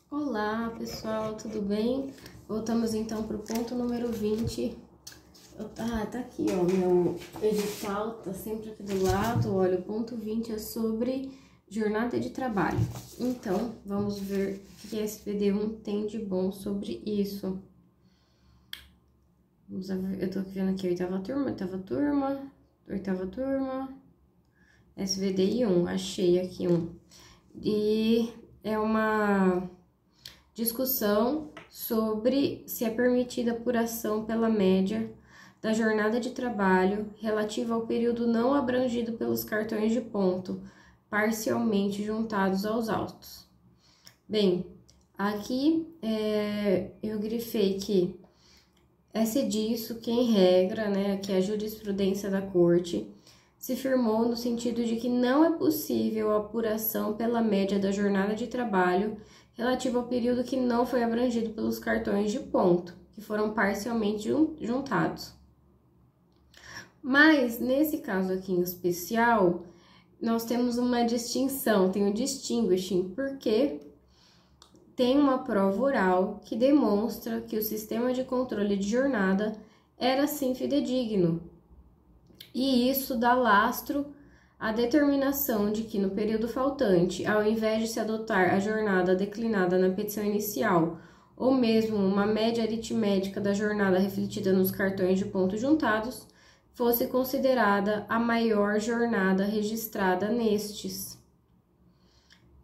Olá, pessoal, tudo bem? Voltamos então para o ponto número 20. Tá aqui, ó, meu edital tá sempre aqui do lado. Olha, o ponto 20 é sobre jornada de trabalho. Então, vamos ver o que a SBD1 tem de bom sobre isso. Vamos ver, eu tô vendo aqui oitava turma, SBDI1, achei aqui um. E é uma discussão sobre se é permitida apuração pela média da jornada de trabalho relativa ao período não abrangido pelos cartões de ponto, parcialmente juntados aos autos. Bem, aqui eu grifei que é disso que, em regra, que a jurisprudência da Corte se firmou no sentido de que não é possível a apuração pela média da jornada de trabalho relativo ao período que não foi abrangido pelos cartões de ponto, que foram parcialmente juntados. Mas, nesse caso aqui em especial, nós temos uma distinção, tem o distinguishing, porque tem uma prova oral que demonstra que o sistema de controle de jornada era sim fidedigno. E isso dá lastro a determinação de que no período faltante, ao invés de se adotar a jornada declinada na petição inicial, ou mesmo uma média aritmética da jornada refletida nos cartões de ponto juntados, fosse considerada a maior jornada registrada nestes.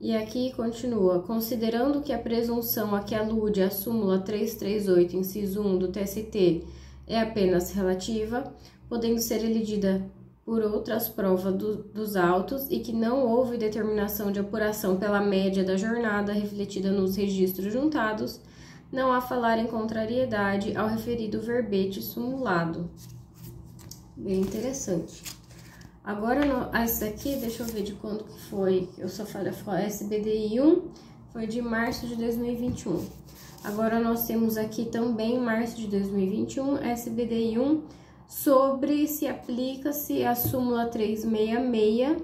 E aqui continua, considerando que a presunção a que alude a súmula 338, inciso 1 do TST é apenas relativa, podendo ser elidida por outras provas dos autos e que não houve determinação de apuração pela média da jornada refletida nos registros juntados, não há falar em contrariedade ao referido verbete sumulado. Bem interessante. Agora, essa aqui, deixa eu ver de quando que foi, eu só falei, a SBDI1 foi de março de 2021. Agora, nós temos aqui também, março de 2021, SBDI1, sobre se aplica-se a súmula 366.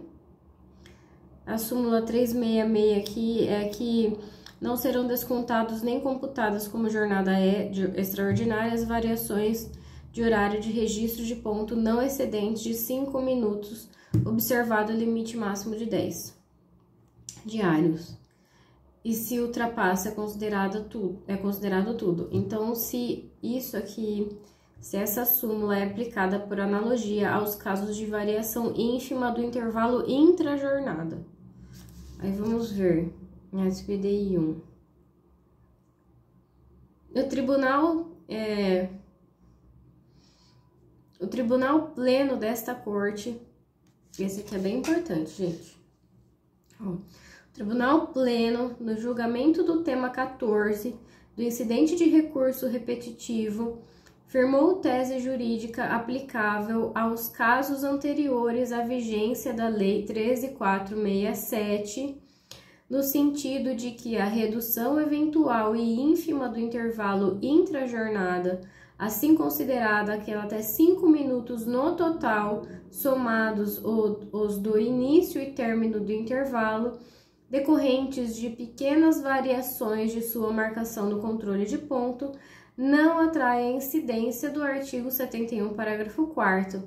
A súmula 366 aqui é que não serão descontados nem computadas como jornada extraordinária as variações de horário de registro de ponto não excedentes de 5 minutos, observado o limite máximo de 10 diários. E se ultrapassa é considerado tudo. Então, se isso aqui, se essa súmula é aplicada por analogia aos casos de variação ínfima do intervalo intra-jornada. Aí vamos ver, SBDI1. O Tribunal Pleno desta Corte, esse aqui é bem importante, gente. O Tribunal Pleno, no julgamento do tema 14 do incidente de recurso repetitivo, firmou tese jurídica aplicável aos casos anteriores à vigência da Lei 13.467, no sentido de que a redução eventual e ínfima do intervalo intra-jornada, assim considerada aquela até 5 minutos no total, somados os do início e término do intervalo, decorrentes de pequenas variações de sua marcação no controle de ponto, não atrai a incidência do artigo 71, parágrafo 4º,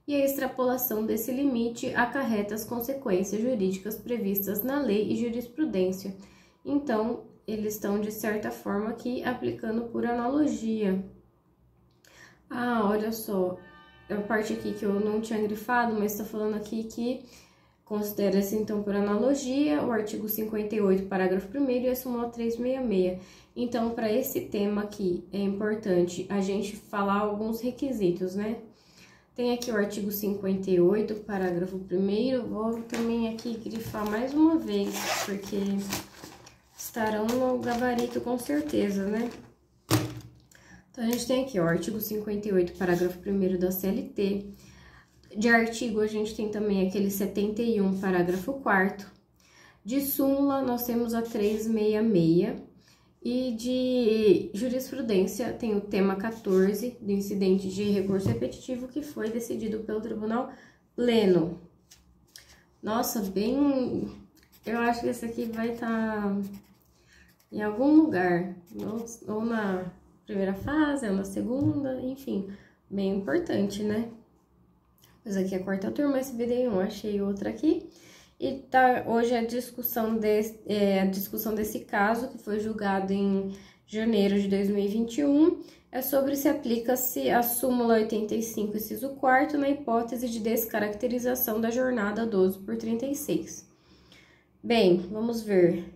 e a extrapolação desse limite acarreta as consequências jurídicas previstas na lei e jurisprudência. Então, eles estão, de certa forma, aqui aplicando por analogia. Ah, olha só, a parte aqui que eu não tinha grifado, mas está falando aqui que considera-se, então, por analogia, o artigo 58, parágrafo 1º e a súmula 366. Então, para esse tema aqui, é importante a gente falar alguns requisitos, né? Tem aqui o artigo 58, parágrafo 1º, vou também aqui grifar mais uma vez, porque estarão no gabarito com certeza, né? Então, a gente tem aqui o artigo 58, parágrafo 1º da CLT. De artigo, a gente tem também aquele 71, parágrafo 4º. De súmula, nós temos a 366. E de jurisprudência, tem o tema 14, do incidente de recurso repetitivo, que foi decidido pelo Tribunal Pleno. Nossa, bem... Eu acho que esse aqui vai estar em algum lugar, ou na primeira fase, ou na segunda, enfim, bem importante, né? Mas aqui é a quarta turma, SBD1, achei outra aqui. E tá, hoje a discussão desse caso, que foi julgado em janeiro de 2021, é sobre se aplica-se a súmula 85, inciso 4º, na hipótese de descaracterização da jornada 12/36. Bem, vamos ver.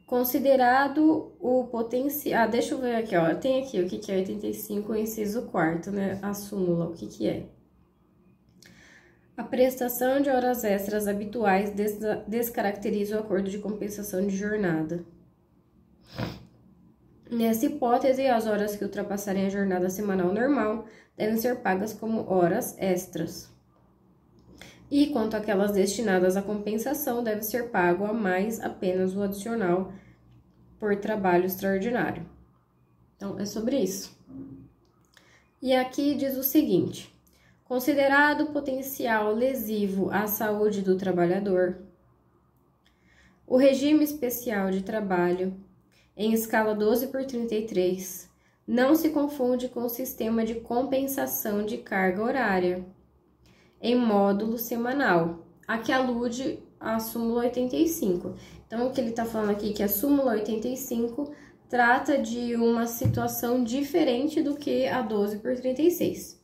Considerado o potencial... deixa eu ver aqui, ó. Tem aqui o que é 85, inciso 4º, né? A súmula, o que é? A prestação de horas extras habituais descaracteriza o acordo de compensação de jornada. Nessa hipótese, as horas que ultrapassarem a jornada semanal normal devem ser pagas como horas extras. E quanto àquelas destinadas à compensação, deve ser pago a mais apenas o adicional por trabalho extraordinário. Então, é sobre isso. E aqui diz o seguinte: considerado potencial lesivo à saúde do trabalhador, o regime especial de trabalho em escala 12/33 não se confunde com o sistema de compensação de carga horária em módulo semanal, a que alude a súmula 85. Então, o que ele está falando aqui é que a súmula 85 trata de uma situação diferente do que a 12/36.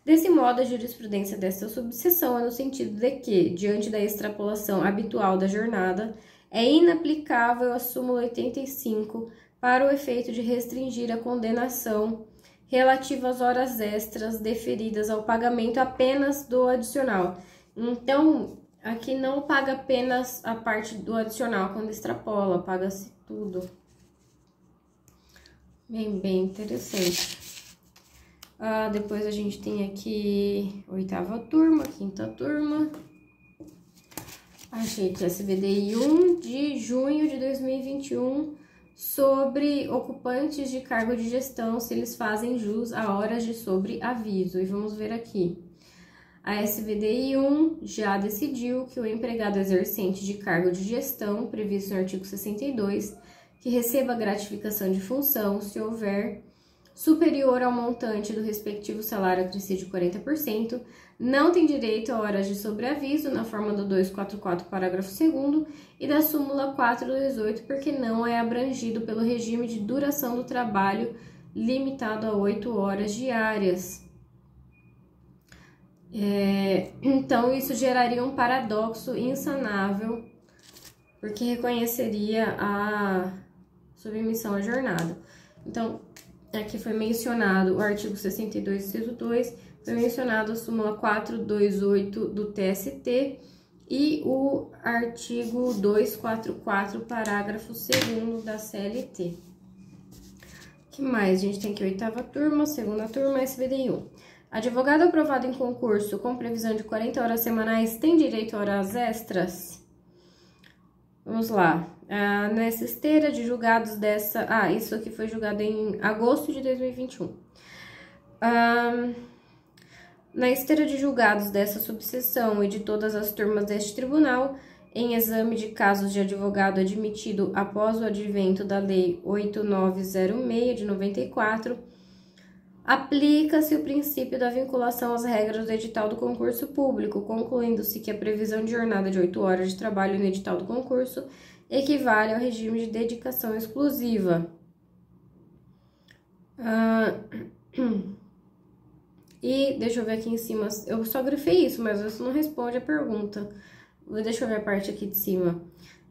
Desse modo, a jurisprudência desta subseção é no sentido de que, diante da extrapolação habitual da jornada, é inaplicável a súmula 85 para o efeito de restringir a condenação relativa às horas extras deferidas ao pagamento apenas do adicional. Então, aqui não paga apenas a parte do adicional quando extrapola, paga-se tudo. Bem interessante. Depois a gente tem aqui oitava turma, quinta turma. Achei que SBDI 1 de junho de 2021 sobre ocupantes de cargo de gestão, se eles fazem jus a horas de sobreaviso. E vamos ver aqui. A SBDI 1 já decidiu que o empregado exercente de cargo de gestão, previsto no artigo 62, que receba gratificação de função, se houver superior ao montante do respectivo salário acrescido de 40%, não tem direito a horas de sobreaviso na forma do 244, parágrafo 2º, e da súmula 428, porque não é abrangido pelo regime de duração do trabalho limitado a 8 horas diárias. Então, isso geraria um paradoxo insanável, porque reconheceria a submissão à jornada. Então, aqui foi mencionado o artigo 62, inciso 2, foi mencionado a súmula 428 do TST e o artigo 244, parágrafo 2º da CLT. O que mais? A gente tem aqui oitava turma, segunda turma, SBDI 1. Advogado aprovado em concurso com previsão de 40 horas semanais tem direito a horas extras? Vamos lá. Nessa esteira de julgados dessa... isso aqui foi julgado em agosto de 2021. Na esteira de julgados dessa subseção e de todas as turmas deste tribunal, em exame de casos de advogado admitido após o advento da Lei 8906 de 94, aplica-se o princípio da vinculação às regras do edital do concurso público, concluindo-se que a previsão de jornada de 8 horas de trabalho no edital do concurso equivale ao regime de dedicação exclusiva. E deixa eu ver aqui em cima, eu só grifei isso, mas isso não responde a pergunta. Deixa eu ver a parte aqui de cima.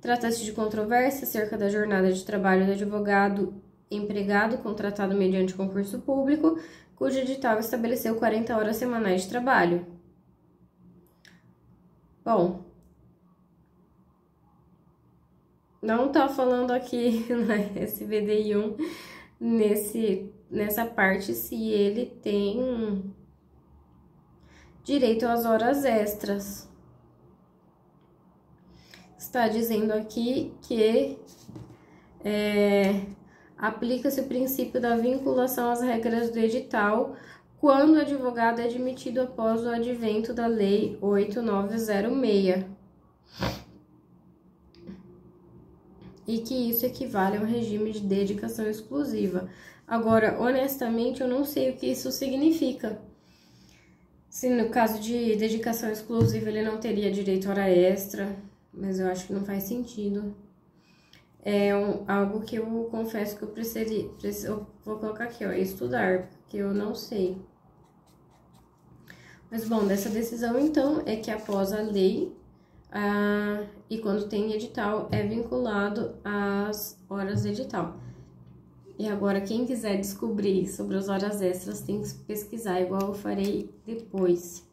Trata-se de controvérsia acerca da jornada de trabalho do advogado empregado contratado mediante concurso público, cujo edital estabeleceu 40 horas semanais de trabalho. Bom, não tá falando aqui na SBDI 1 nessa parte se ele tem direito às horas extras. Está dizendo aqui que aplica-se o princípio da vinculação às regras do edital quando o advogado é admitido após o advento da Lei 8906. e que isso equivale a um regime de dedicação exclusiva. Agora, honestamente, eu não sei o que isso significa. Se no caso de dedicação exclusiva ele não teria direito a hora extra, mas eu acho que não faz sentido. É algo que eu confesso que eu vou colocar aqui, ó, estudar, porque eu não sei. Mas, bom, dessa decisão, então, é que após a lei, e quando tem edital, é vinculado às horas de edital. E agora, quem quiser descobrir sobre as horas extras, tem que pesquisar, igual eu farei depois.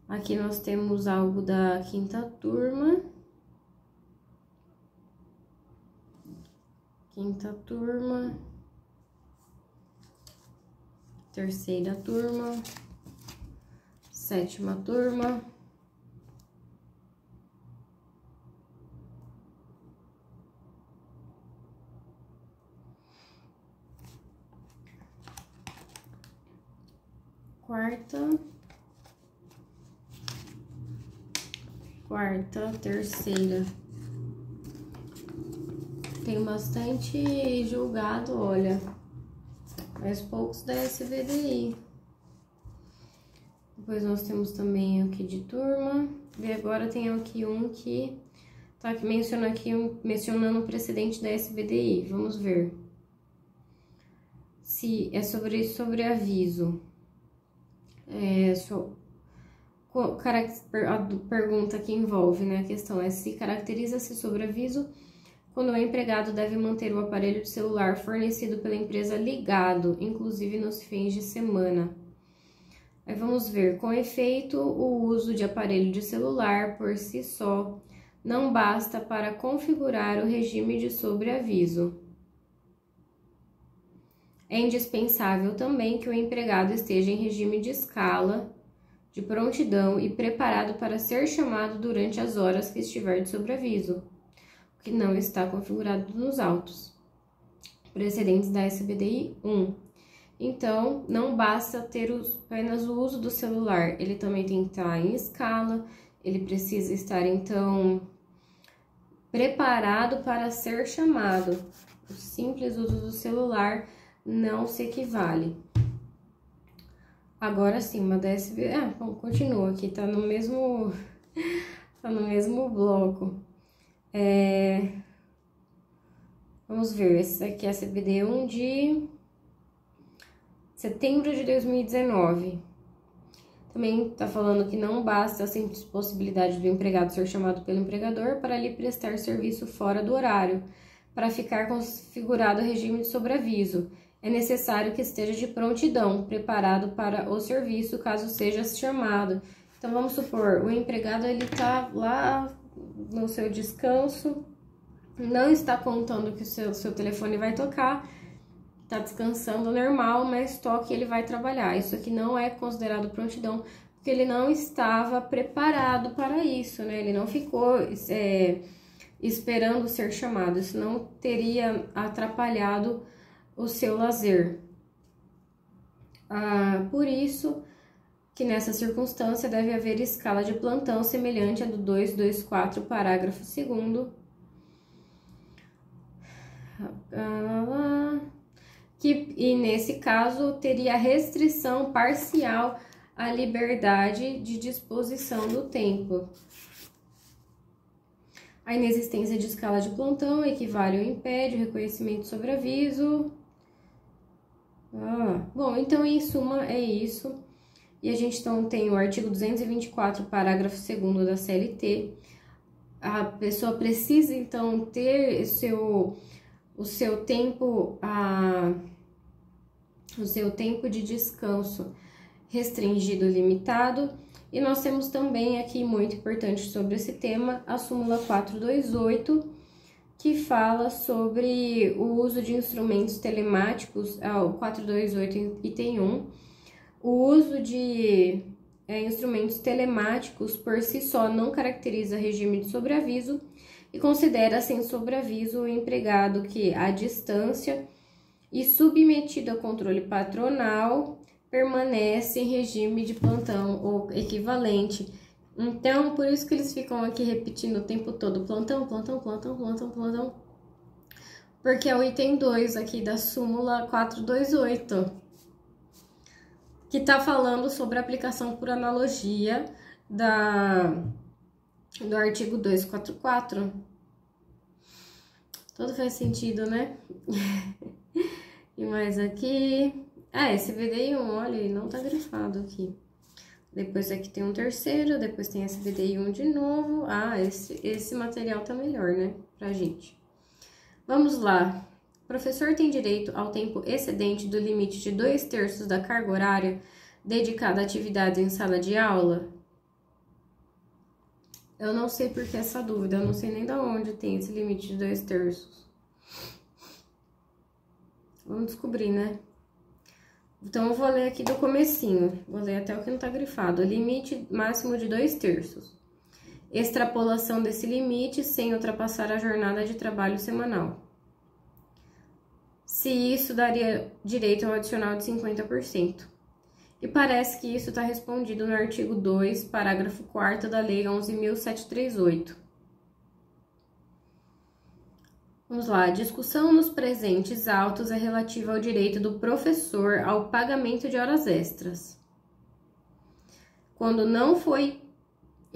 Aqui nós temos algo da quinta turma. Quinta turma. Terceira turma. Sétima turma. Quarta, terceira. Tem bastante julgado, olha, mas poucos da SVDI. Depois nós temos também aqui de turma, e agora tem aqui um que tá aqui mencionando o precedente da SVDI. Vamos ver se é sobre aviso. A pergunta que envolve, né, a questão é se caracteriza-se sobreaviso quando o empregado deve manter o aparelho de celular fornecido pela empresa ligado, inclusive nos fins de semana. Aí vamos ver, com efeito, o uso de aparelho de celular por si só não basta para configurar o regime de sobreaviso. É indispensável também que o empregado esteja em regime de escala, de prontidão e preparado para ser chamado durante as horas que estiver de sobreaviso, o que não está configurado nos autos. Precedentes da SBDI 1. Então, não basta ter apenas o uso do celular, ele também tem que estar em escala, ele precisa estar, então, preparado para ser chamado. O simples uso do celular não se equivale. Agora sim, uma DSV... bom, continua aqui, tá no mesmo bloco. Vamos ver, esse aqui é a CBD 1 de setembro de 2019. Também tá falando que não basta a simples possibilidade do empregado ser chamado pelo empregador para lhe prestar serviço fora do horário, para ficar configurado o regime de sobreaviso. É necessário que esteja de prontidão, preparado para o serviço, caso seja chamado. Então, vamos supor, o empregado, ele tá lá no seu descanso, não está contando que o seu telefone vai tocar, tá descansando normal, mas toque e ele vai trabalhar. Isso aqui não é considerado prontidão, porque ele não estava preparado para isso, né? Ele não ficou esperando ser chamado, isso não teria atrapalhado o seu lazer. Por isso que nessa circunstância deve haver escala de plantão semelhante à do 224, parágrafo 2º, e nesse caso teria restrição parcial à liberdade de disposição do tempo. A inexistência de escala de plantão equivale ou impede o reconhecimento de sobreaviso. Bom, então em suma é isso. E a gente então tem o artigo 224, parágrafo 2º da CLT. A pessoa precisa então ter o seu tempo de descanso restringido, limitado. E nós temos também aqui, muito importante sobre esse tema, a súmula 428, que fala sobre o uso de instrumentos telemáticos, o 428 item 1, o uso de instrumentos telemáticos por si só não caracteriza regime de sobreaviso e considera sem sobreaviso o empregado que, à distância e submetido a controle patronal, permanece em regime de plantão ou equivalente. Então, por isso que eles ficam aqui repetindo o tempo todo, plantão, plantão, plantão, plantão, plantão. Porque é o item 2 aqui da súmula 428, que tá falando sobre a aplicação por analogia do artigo 244. Tudo faz sentido, né? E mais aqui... esse VDI1, olha, ele não tá grifado aqui. Depois aqui tem um terceiro, depois tem esse VDI1 de novo. Esse material tá melhor, né, pra gente. Vamos lá. O professor tem direito ao tempo excedente do limite de 2/3 da carga horária dedicada a atividades em sala de aula? Eu não sei por que essa dúvida, eu não sei nem de onde tem esse limite de 2/3. Vamos descobrir, né? Então, eu vou ler aqui do comecinho, vou ler até o que não tá grifado. Limite máximo de 2/3. Extrapolação desse limite sem ultrapassar a jornada de trabalho semanal. Se isso daria direito ao adicional de 50%. E parece que isso está respondido no artigo 2, parágrafo 4º da Lei 11.738. Vamos lá, a discussão nos presentes autos é relativa ao direito do professor ao pagamento de horas extras. Quando não foi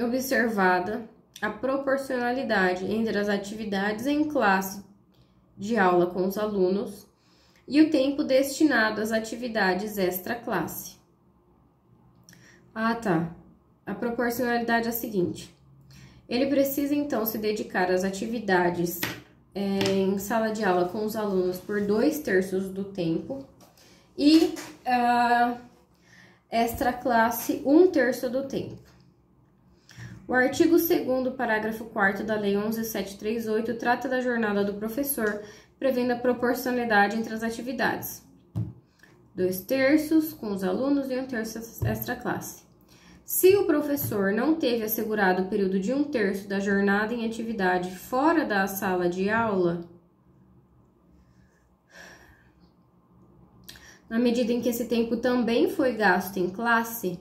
observada a proporcionalidade entre as atividades em classe de aula com os alunos e o tempo destinado às atividades extra-classe. Tá. A proporcionalidade é a seguinte. Ele precisa, então, se dedicar às atividades em sala de aula com os alunos por 2/3 do tempo e extra-classe 1/3 do tempo. O artigo 2º, parágrafo 4º da Lei 11.738 trata da jornada do professor, prevendo a proporcionalidade entre as atividades. 2/3 com os alunos e 1/3 extra-classe. Se o professor não teve assegurado o período de 1/3 da jornada em atividade fora da sala de aula, na medida em que esse tempo também foi gasto em classe,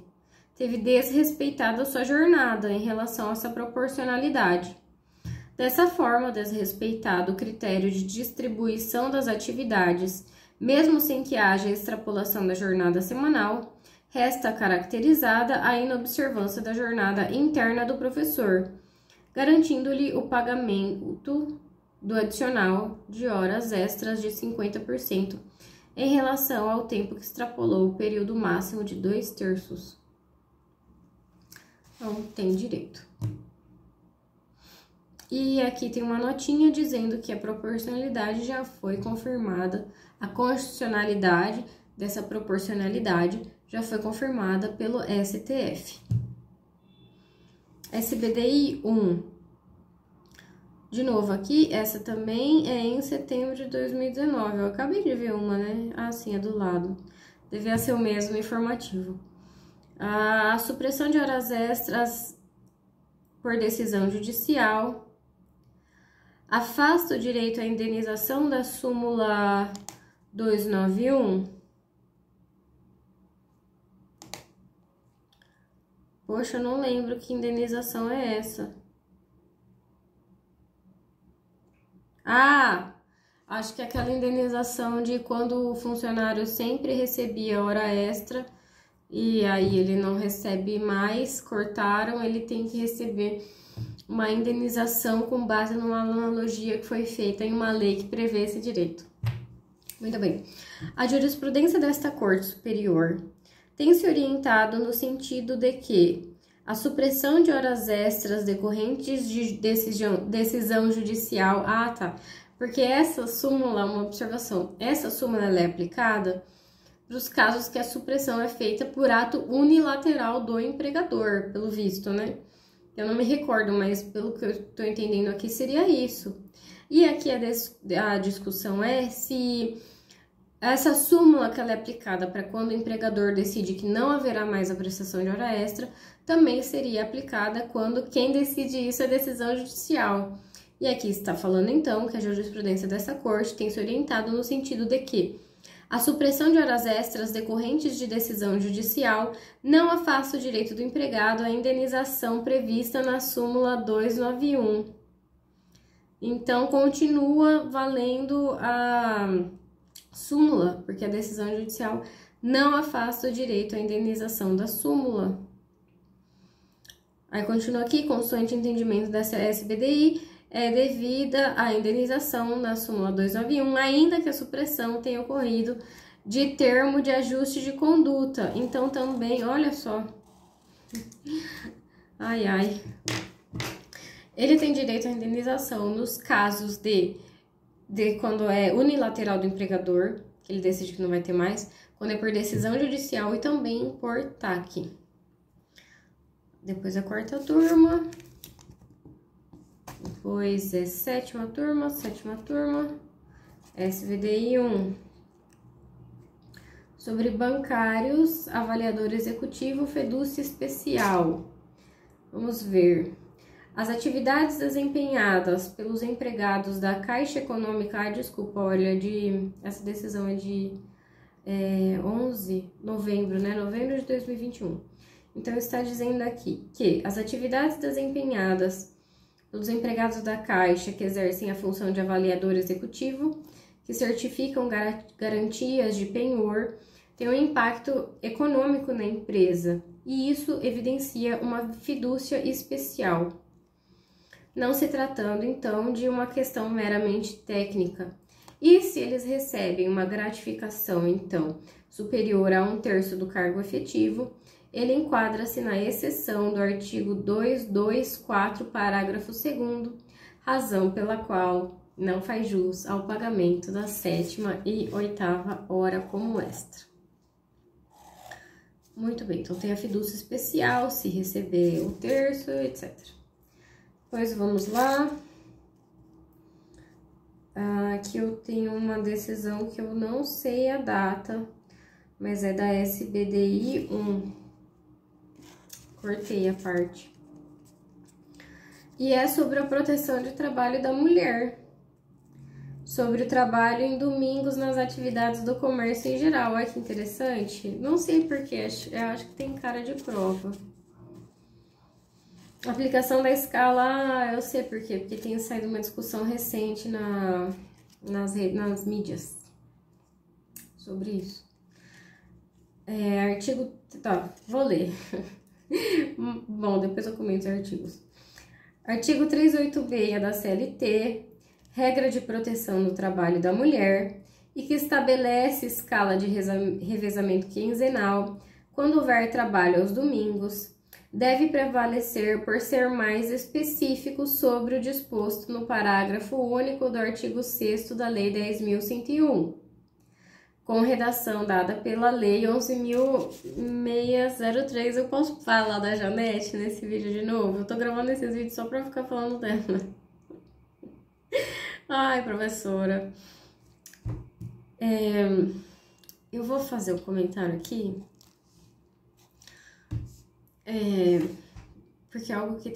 teve desrespeitado a sua jornada em relação a essa proporcionalidade. Dessa forma, desrespeitado o critério de distribuição das atividades, mesmo sem que haja extrapolação da jornada semanal, resta caracterizada a inobservância da jornada interna do professor, garantindo-lhe o pagamento do adicional de horas extras de 50% em relação ao tempo que extrapolou o período máximo de 2/3. Então, tem direito. E aqui tem uma notinha dizendo que a proporcionalidade já foi confirmada, a constitucionalidade dessa proporcionalidade já foi confirmada pelo STF. SBDI 1. De novo aqui, essa também é em setembro de 2019. Eu acabei de ver uma, né? Sim, é do lado. Devia ser o mesmo informativo. A supressão de horas extras por decisão judicial afasta o direito à indenização da súmula 291. Poxa, eu não lembro que indenização é essa. Acho que é aquela indenização de quando o funcionário sempre recebia hora extra e aí ele não recebe mais, cortaram, ele tem que receber uma indenização com base numa analogia que foi feita em uma lei que prevê esse direito. Muito bem. A jurisprudência desta Corte Superior tem se orientado no sentido de que a supressão de horas extras decorrentes de decisão judicial... Porque essa súmula, uma observação, essa súmula ela é aplicada para os casos que a supressão é feita por ato unilateral do empregador, pelo visto, né? Eu não me recordo, mas pelo que eu estou entendendo aqui seria isso. E aqui a discussão é se essa súmula que ela é aplicada para quando o empregador decide que não haverá mais a prestação de hora extra, também seria aplicada quando quem decide isso é decisão judicial. E aqui está falando então que a jurisprudência dessa corte tem se orientado no sentido de que A supressão de horas extras decorrentes de decisão judicial não afasta o direito do empregado à indenização prevista na súmula 291. Então, continua valendo a súmula, porque a decisão judicial não afasta o direito à indenização da súmula. Aí continua aqui, consoante entendimento da SBDI, é devida à indenização na súmula 291, ainda que a supressão tenha ocorrido de termo de ajuste de conduta. Então também, olha só. Ai, ai. Ele tem direito à indenização nos casos de quando é unilateral do empregador, que ele decide que não vai ter mais, quando é por decisão judicial e também por TAC. Depois a quarta turma. Depois é sétima turma, SVDI 1. Sobre bancários, avaliador executivo, fedúcia especial. Vamos ver. As atividades desempenhadas pelos empregados da Caixa Econômica, essa decisão é de 11 de novembro, né? Novembro de 2021. Então, está dizendo aqui que as atividades desempenhadas pelos empregados da Caixa que exercem a função de avaliador executivo, que certificam garantias de penhor, têm um impacto econômico na empresa, e isso evidencia uma fidúcia especial. Não se tratando, então, de uma questão meramente técnica. E se eles recebem uma gratificação, então, superior a 1/3 do cargo efetivo, ele enquadra-se na exceção do artigo 224, parágrafo 2º, razão pela qual não faz jus ao pagamento da 7ª e 8ª hora como extra. Muito bem, então tem a fidúcia especial, se receber 1/3, etc. Depois vamos lá. Aqui eu tenho uma decisão que eu não sei a data, mas é da SBDI 1. Cortei a parte. E é sobre a proteção de trabalho da mulher. Sobre o trabalho em domingos nas atividades do comércio em geral. Olha que interessante. Não sei porquê, eu acho que tem cara de prova. Aplicação da escala, eu sei por quê. Porque tem saído uma discussão recente nas mídias sobre isso. Artigo... Tá, vou ler. Bom, depois eu comento os artigos. Artigo 386 da CLT, regra de proteção no trabalho da mulher, e que estabelece escala de revezamento quinzenal quando houver trabalho aos domingos, deve prevalecer por ser mais específico sobre o disposto no parágrafo único do artigo 6º da Lei 10.101. Com redação dada pela Lei 11.603. Eu posso falar da Janete nesse vídeo de novo? Eu tô gravando esses vídeos só pra ficar falando dela. Ai, professora. Eu vou fazer um comentário aqui. Porque é algo que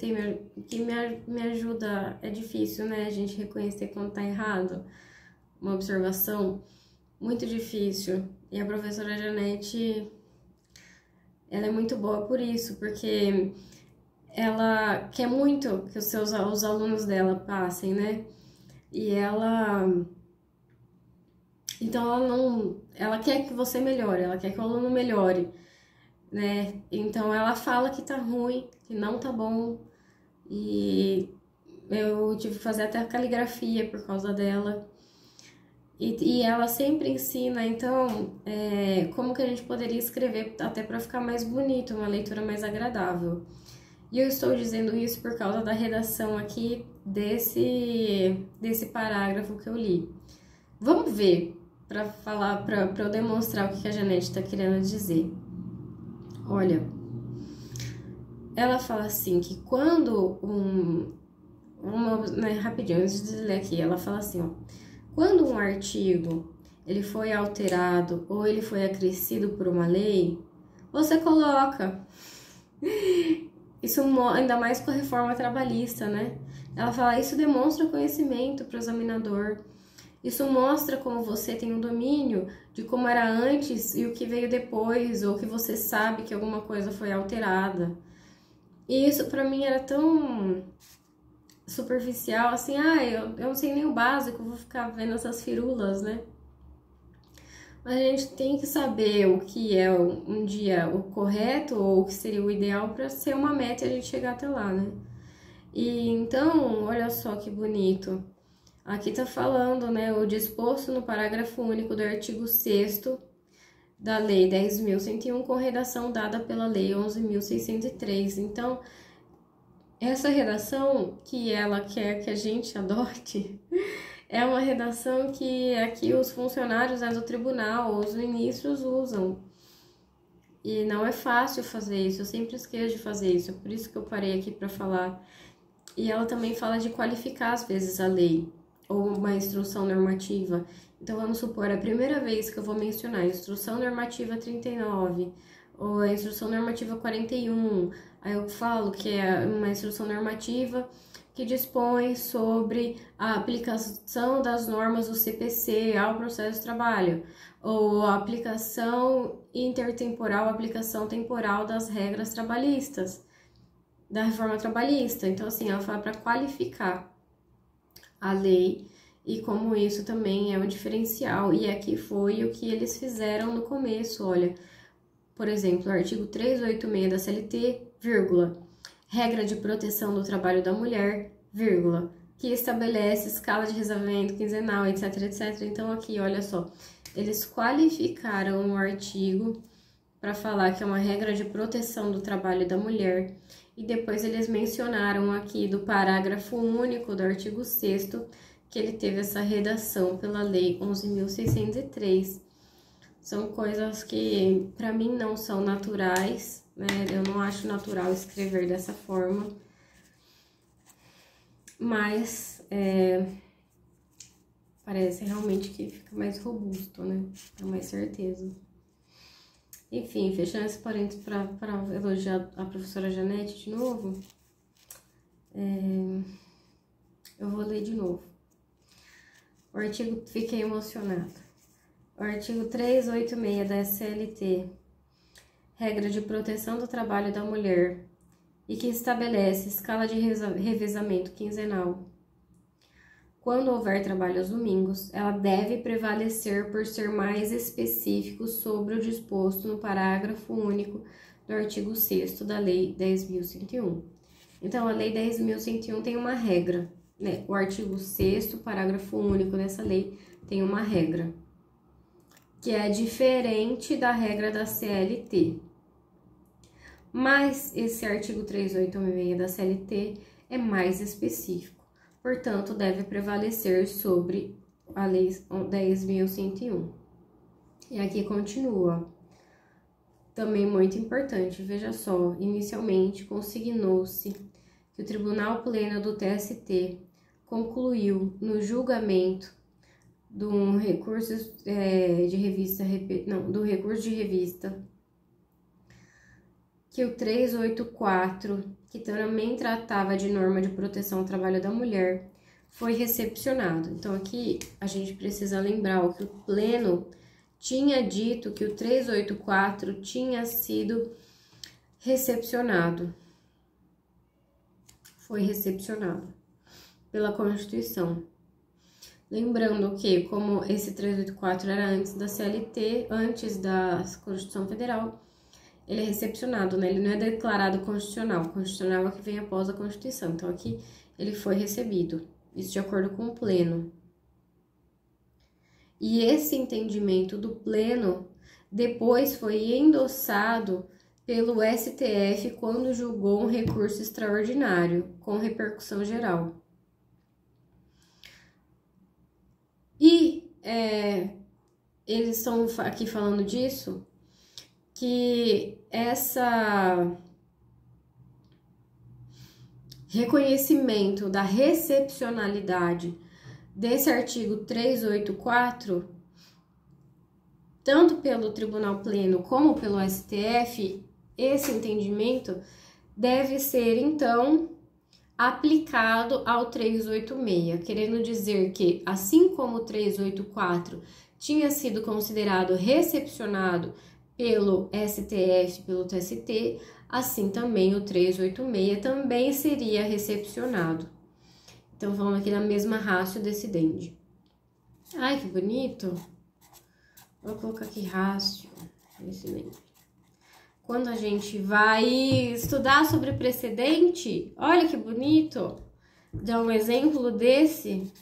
me ajuda. É difícil, né? A gente reconhecer quando tá errado. Uma observação. Muito difícil. E a professora Janete, ela é muito boa por isso, porque ela quer muito que os alunos dela passem, né? E então ela quer que você melhore, ela quer que o aluno melhore, né? Então ela fala que tá ruim, que não tá bom, e eu tive que fazer até a caligrafia por causa dela. E ela sempre ensina, então, como que a gente poderia escrever até para ficar mais bonito, uma leitura mais agradável. E eu estou dizendo isso por causa da redação aqui desse parágrafo que eu li. Vamos ver, para eu demonstrar o que a Janete está querendo dizer. Olha, ela fala assim, que quando rapidinho, antes de ler aqui, ela fala assim, ó. Quando um artigo ele foi alterado ou ele foi acrescido por uma lei, você coloca. Isso ainda mais com a reforma trabalhista, né? Ela fala, isso demonstra conhecimento para o examinador. Isso mostra como você tem um domínio de como era antes e o que veio depois, ou que você sabe que alguma coisa foi alterada. E isso pra mim era tão superficial, assim, eu não sei nem o básico, vou ficar vendo essas firulas, né? A gente tem que saber o que é um dia o correto ou o que seria o ideal para ser uma meta e a gente chegar até lá, né? E então, olha só que bonito. Aqui tá falando, né, o disposto no parágrafo único do artigo 6º da Lei 10.101, com redação dada pela Lei 11.603. Então, essa redação que ela quer que a gente adote é uma redação que aqui os funcionários do tribunal, os ministros usam. E não é fácil fazer isso, eu sempre esqueço de fazer isso, é por isso que eu parei aqui para falar. E ela também fala de qualificar, às vezes, a lei ou uma instrução normativa. Então, vamos supor, a primeira vez que eu vou mencionar a instrução normativa 39 ou a instrução normativa 41, aí eu falo que é uma instrução normativa que dispõe sobre a aplicação das normas do CPC ao processo de trabalho, ou a aplicação intertemporal, a aplicação temporal das regras trabalhistas, da reforma trabalhista. Então, assim, ela fala para qualificar a lei e como isso também é um diferencial. E aqui foi o que eles fizeram no começo, olha, por exemplo, o artigo 386 da CLT, vírgula, regra de proteção do trabalho da mulher, vírgula, que estabelece escala de revezamento quinzenal, etc, etc. Então, aqui, olha só, eles qualificaram o artigo para falar que é uma regra de proteção do trabalho da mulher, e depois eles mencionaram aqui do parágrafo único do artigo 6º, que ele teve essa redação pela Lei 11.603. São coisas que, para mim, não são naturais, né? Eu não acho natural escrever dessa forma. Mas, parece realmente que fica mais robusto, né? Dá mais certeza. Enfim, fechando esse parênteses para elogiar a professora Janete de novo, eu vou ler de novo. O artigo, fiquei emocionada. O artigo 386 da SLT, regra de proteção do trabalho da mulher, e que estabelece escala de revezamento quinzenal. Quando houver trabalho aos domingos, ela deve prevalecer por ser mais específico sobre o disposto no parágrafo único do artigo 6º da Lei 10.101. Então, a Lei 10.101 tem uma regra, né? O artigo 6º, parágrafo único dessa lei, tem uma regra, que é diferente da regra da CLT. Mas esse artigo 386 da CLT é mais específico, portanto, deve prevalecer sobre a Lei 10.101. E aqui continua. Também muito importante, veja só, inicialmente consignou-se que o Tribunal Pleno do TST concluiu no julgamento do recurso de revista, que o 384, que também tratava de norma de proteção ao trabalho da mulher, foi recepcionado. Então, aqui a gente precisa lembrar que o Pleno tinha dito que o 384 tinha sido recepcionado. Foi recepcionado pela Constituição. Lembrando que, como esse 384 era antes da CLT, antes da Constituição Federal, ele é recepcionado, né? Ele não é declarado constitucional. O constitucional é o que vem após a Constituição. Então, aqui ele foi recebido. Isso de acordo com o Pleno. E esse entendimento do Pleno depois foi endossado pelo STF quando julgou um recurso extraordinário com repercussão geral. E eles estão aqui falando disso, que essa reconhecimento da recepcionalidade desse artigo 384, tanto pelo Tribunal Pleno como pelo STF, esse entendimento deve ser, então, aplicado ao 386, querendo dizer que, assim como o 384 tinha sido considerado recepcionado pelo STF, pelo TST, assim também o 386 também seria recepcionado. Então, falando aqui da mesma ratio decidendi. Ai, que bonito! Vou colocar aqui ratio decidendi. Quando a gente vai estudar sobre precedente, olha que bonito! Dá um exemplo desse.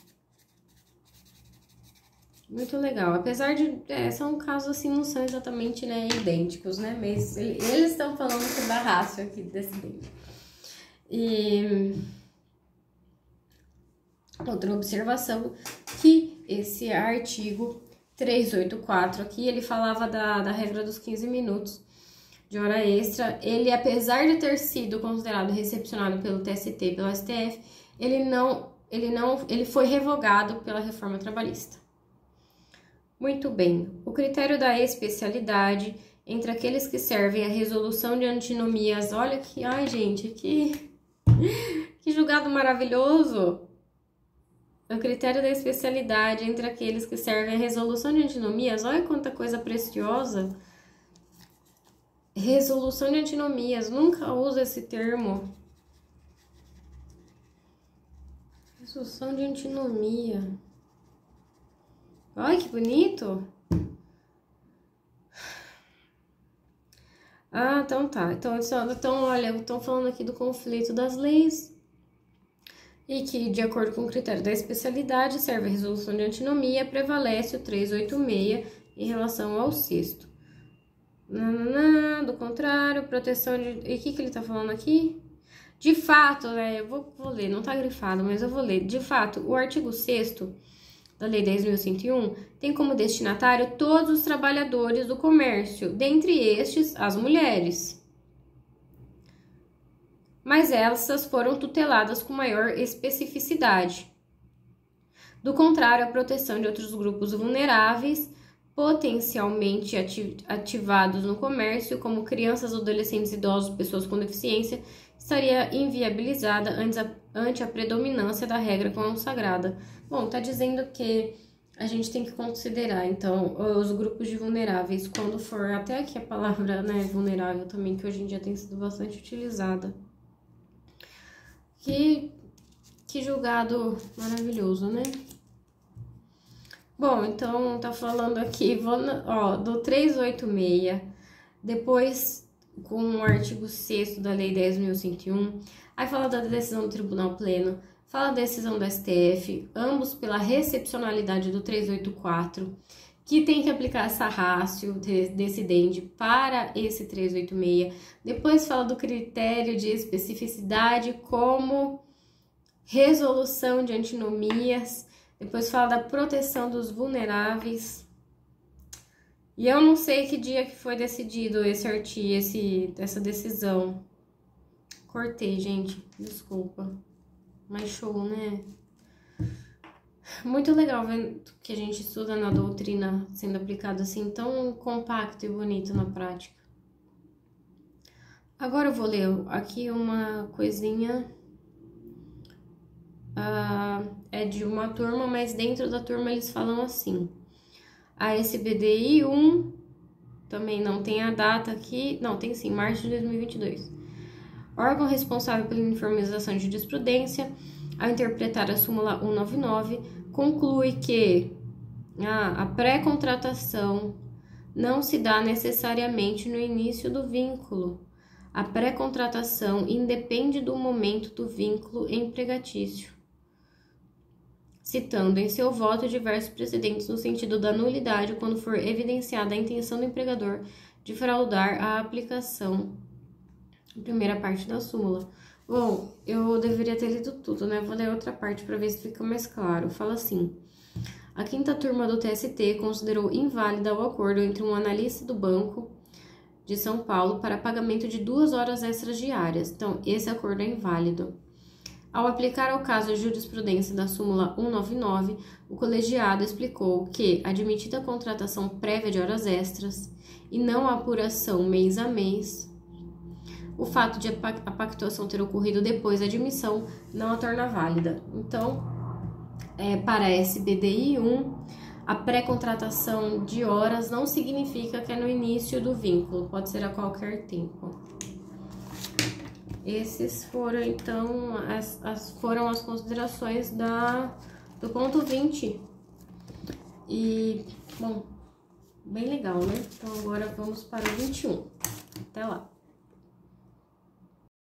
Muito legal. Apesar de... são casos assim, não são exatamente, né, idênticos, né? Mas eles estão falando sobre a ratio aqui decidente. E... outra observação, que esse artigo 384 aqui, ele falava da regra dos 15 minutos de hora extra. Ele, apesar de ter sido considerado recepcionado pelo TST e pelo STF, ele foi revogado pela reforma trabalhista. Muito bem. O critério da especialidade entre aqueles que servem a resolução de antinomias. Olha que, ai gente, que julgado maravilhoso! O critério da especialidade entre aqueles que servem a resolução de antinomias. Olha quanta coisa preciosa! Resolução de antinomias, nunca uso esse termo. Resolução de antinomia. Olha que bonito! Ah, então tá. Então olha, estão falando aqui do conflito das leis e que, de acordo com o critério da especialidade, serve a resolução de antinomia, prevalece o 386 em relação ao sexto. Do contrário, proteção de... E o que ele tá falando aqui? De fato, né, eu vou ler, não tá grifado, mas eu vou ler. De fato, o artigo 6º da Lei 10.101 tem como destinatário todos os trabalhadores do comércio, dentre estes, as mulheres. Mas essas foram tuteladas com maior especificidade. Do contrário, a proteção de outros grupos vulneráveis, potencialmente ativados no comércio, como crianças, adolescentes, idosos, pessoas com deficiência, estaria inviabilizada ante a predominância da regra consagrada. Bom, tá dizendo que a gente tem que considerar, então, os grupos de vulneráveis, quando for, até aqui a palavra, né, vulnerável também, que hoje em dia tem sido bastante utilizada. Que julgado maravilhoso, né? Bom, então, tá falando aqui, do 386, depois com o artigo 6º da Lei 10.101, aí fala da decisão do Tribunal Pleno, fala da decisão do STF, ambos pela recepcionalidade do 384, que tem que aplicar essa ratio decidente para esse 386. Depois fala do critério de especificidade como resolução de antinomias. Depois fala da proteção dos vulneráveis. E eu não sei que dia que foi decidido essa decisão. Cortei, gente. Desculpa. Mas show, né? Muito legal ver que a gente estuda na doutrina sendo aplicado assim, tão compacto e bonito na prática. Agora eu vou ler aqui uma coisinha. É de uma turma, mas dentro da turma eles falam assim. A SBDI 1, também não tem a data aqui, não, tem sim, março de 2022. Órgão responsável pela uniformização de jurisprudência, ao interpretar a súmula 199, conclui que a pré-contratação não se dá necessariamente no início do vínculo. A pré-contratação independe do momento do vínculo empregatício, citando em seu voto diversos precedentes no sentido da nulidade quando for evidenciada a intenção do empregador de fraudar a aplicação. Primeira parte da súmula. Bom, eu deveria ter lido tudo, né? Vou ler outra parte para ver se fica mais claro. Fala assim: a quinta turma do TST considerou inválida o acordo entre um analista do Banco de São Paulo para pagamento de 2 horas extras diárias. Então, esse acordo é inválido. Ao aplicar ao caso a jurisprudência da súmula 199, o colegiado explicou que, admitida a contratação prévia de horas extras e não a apuração mês a mês, o fato de a pactuação ter ocorrido depois da admissão não a torna válida. Então, para a SBDI 1, a pré-contratação de horas não significa que é no início do vínculo, pode ser a qualquer tempo. Esses foram, então, foram as considerações do ponto 20. E, bom, bem legal, né? Então, agora vamos para o 21. Até lá.